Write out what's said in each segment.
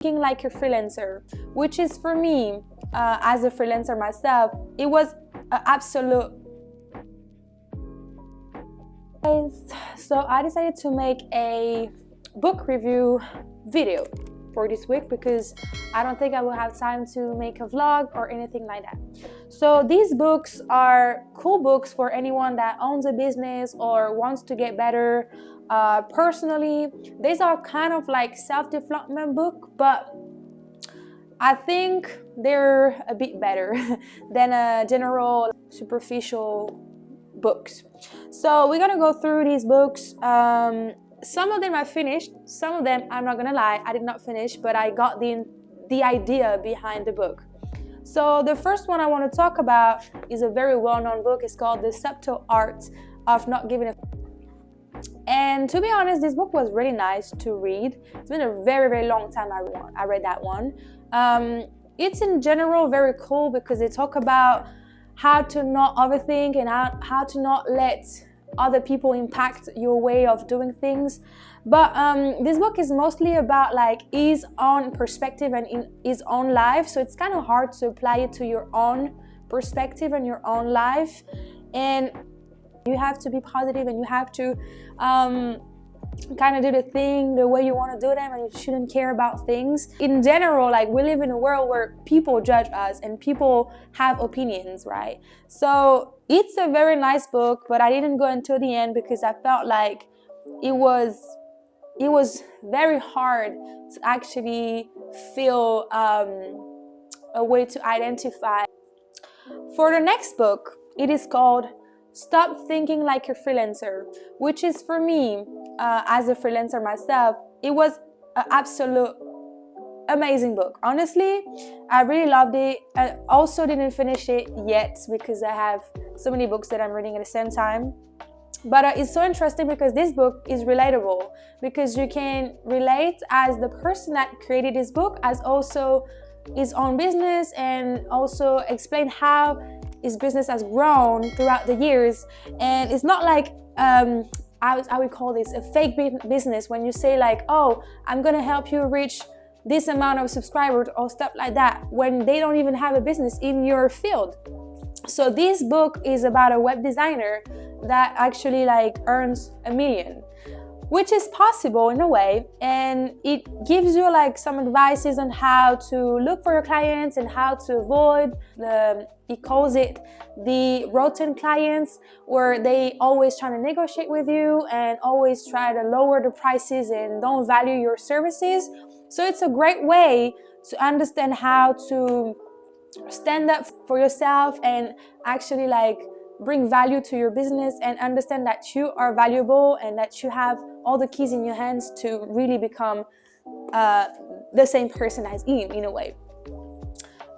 Thinking like a freelancer, which is for me, as a freelancer myself, it was an absolute. So I decided to make a book review video for this week because I don't think I will have time to make a vlog or anything like that. So these books are cool books for anyone that owns a business or wants to get better personally. These are kind of like self-development book, but I think they're a bit better than a general superficial books. So we're gonna go through these books. Some of them I finished, some of them, I'm not gonna lie, I did not finish, but I got the idea behind the book. So the first one I want to talk about is a very well-known book. It's called The Subtle Art of Not Giving a. And to be honest, this book was really nice to read. It's been a very, very long time I read that one. It's in general very cool because they talk about how to not overthink and how to not let other people impact your way of doing things. But this book is mostly about like his own perspective and in his own life, so it's kind of hard to apply it to your own perspective and your own life. And you have to be positive and you have to kind of do the thing the way you want to do them, and you shouldn't care about things. In general, like, we live in a world where people judge us and people have opinions, right? So it's a very nice book, but I didn't go until the end because I felt like it was very hard to actually feel a way to identify. For the next book, it is called Stop Thinking Like a Freelancer, which is for me, as a freelancer myself, it was an absolute amazing book. Honestly, I really loved it. I also didn't finish it yet because I have so many books that I'm reading at the same time. But it's so interesting because this book is relatable, because you can relate as the person that created this book as also his own business, and also explain how his business has grown throughout the years. And it's not like I would call this a fake business when you say like, oh, I'm gonna help you reach this amount of subscribers or stuff like that, when they don't even have a business in your field. So this book is about a web designer that actually like earns $1 million, which is possible in a way, and it gives you like some advices on how to look for your clients and how to avoid he calls it the rotten clients, where they always try to negotiate with you and always try to lower the prices and don't value your services. So it's a great way to understand how to stand up for yourself and actually like bring value to your business, and understand that you are valuable and that you have all the keys in your hands to really become the same person as him in a way.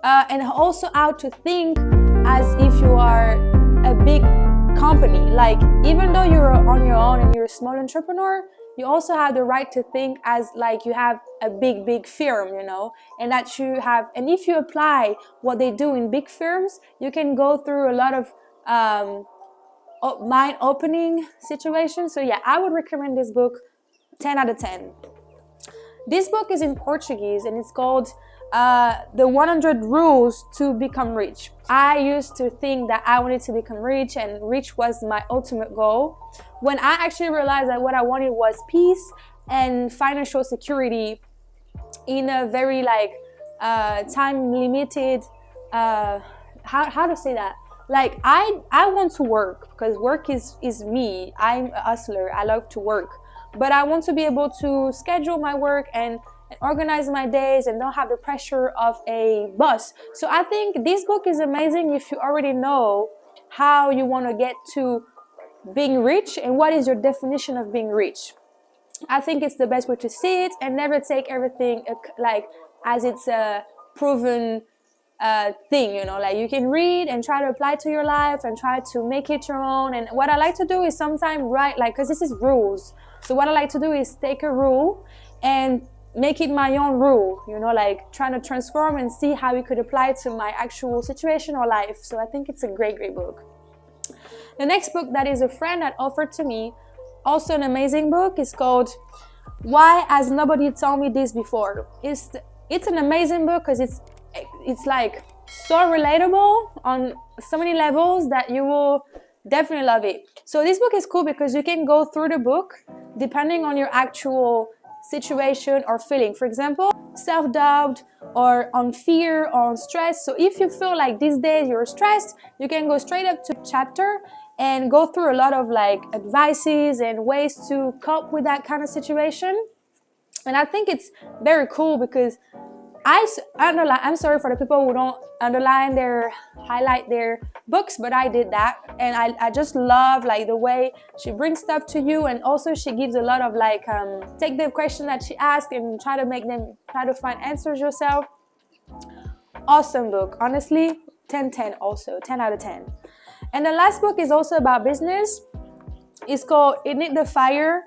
And also how to think as if you are a big company. Like, even though you're on your own and you're a small entrepreneur, you also have the right to think as like you have a big firm, you know, and that you have, and if you apply what they do in big firms, you can go through a lot of mind-opening situations. So yeah, I would recommend this book 10 out of 10. This book is in Portuguese and it's called The 100 Rules to Become Rich. I used to think that I wanted to become rich, and rich was my ultimate goal, when I actually realized that what I wanted was peace and financial security in a very like time limited, how to say that? Like, I want to work because work is me. I'm a hustler. I love to work, but I want to be able to schedule my work and organize my days and not have the pressure of a boss. So I think this book is amazing if you already know how you want to get to being rich and what is your definition of being rich. I think it's the best way to see it, and never take everything like as it's a proven thing, you know. Like, you can read and try to apply to your life and try to make it your own. And what I like to do is sometimes write, like, because this is rules, so what I like to do is take a rule and make it my own rule, you know, like trying to transform and see how it could apply to my actual situation or life. So I think it's a great book. The next book that is a friend that offered to me, also an amazing book, is called Why Has Nobody Told Me This Before? It's an amazing book because it's like so relatable on so many levels that you will definitely love it. So this book is cool because you can go through the book depending on your actual situation or feeling. For example, self-doubt or on fear or on stress. So if you feel like these days you're stressed, you can go straight up to chapter and go through a lot of like advices and ways to cope with that kind of situation. And I think it's very cool because I'm sorry for the people who don't highlight their books, but I did that. And I just love like the way she brings stuff to you. And also she gives a lot of like, take the question that she asked and try to find answers yourself. Awesome book. Honestly, 10/10 also, 10 out of 10. And the last book is also about business. It's called Ignite the Fire,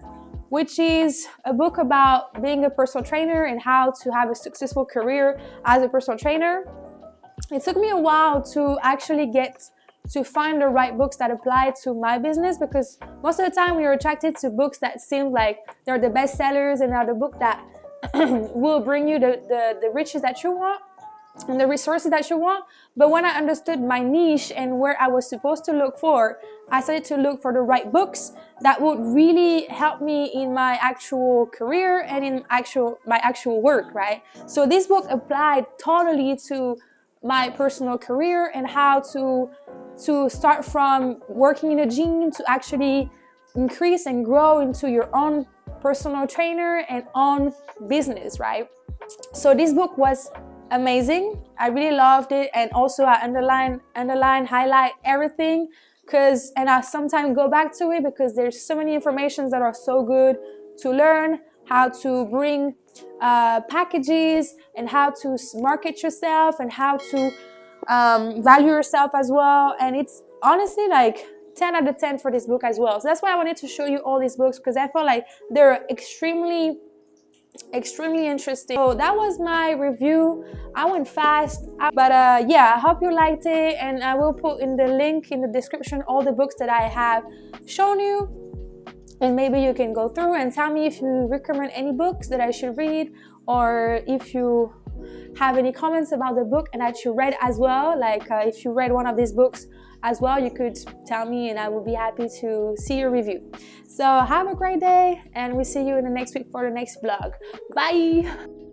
which is a book about being a personal trainer and how to have a successful career as a personal trainer. It took me a while to actually get to find the right books that apply to my business, because most of the time we are attracted to books that seem like they're the best sellers and are the book that will bring you the riches that you want and the resources that you want. But when I understood my niche and where I was supposed to look for, I started to look for the right books that would really help me in my actual career and in my actual work, right? So this book applied totally to my personal career and how to start from working in a gym to actually increase and grow into your own personal trainer and own business, right? So this book was amazing. I really loved it, and also I underline, highlight everything, and I sometimes go back to it because there's so many informations that are so good to learn how to bring packages and how to market yourself and how to value yourself as well. And it's honestly like 10 out of 10 for this book as well. So that's why I wanted to show you all these books, because I feel like they're extremely interesting. So that was my review. I went fast, but yeah, I hope you liked it, and I will put in the link in the description all the books that I have shown you, and maybe you can go through and tell me if you recommend any books that I should read, or if you have any comments about the book and that you read as well. Like if you read one of these books as well, you could tell me and I will be happy to see your review. So have a great day, and we'll see you in the next week for the next vlog. Bye.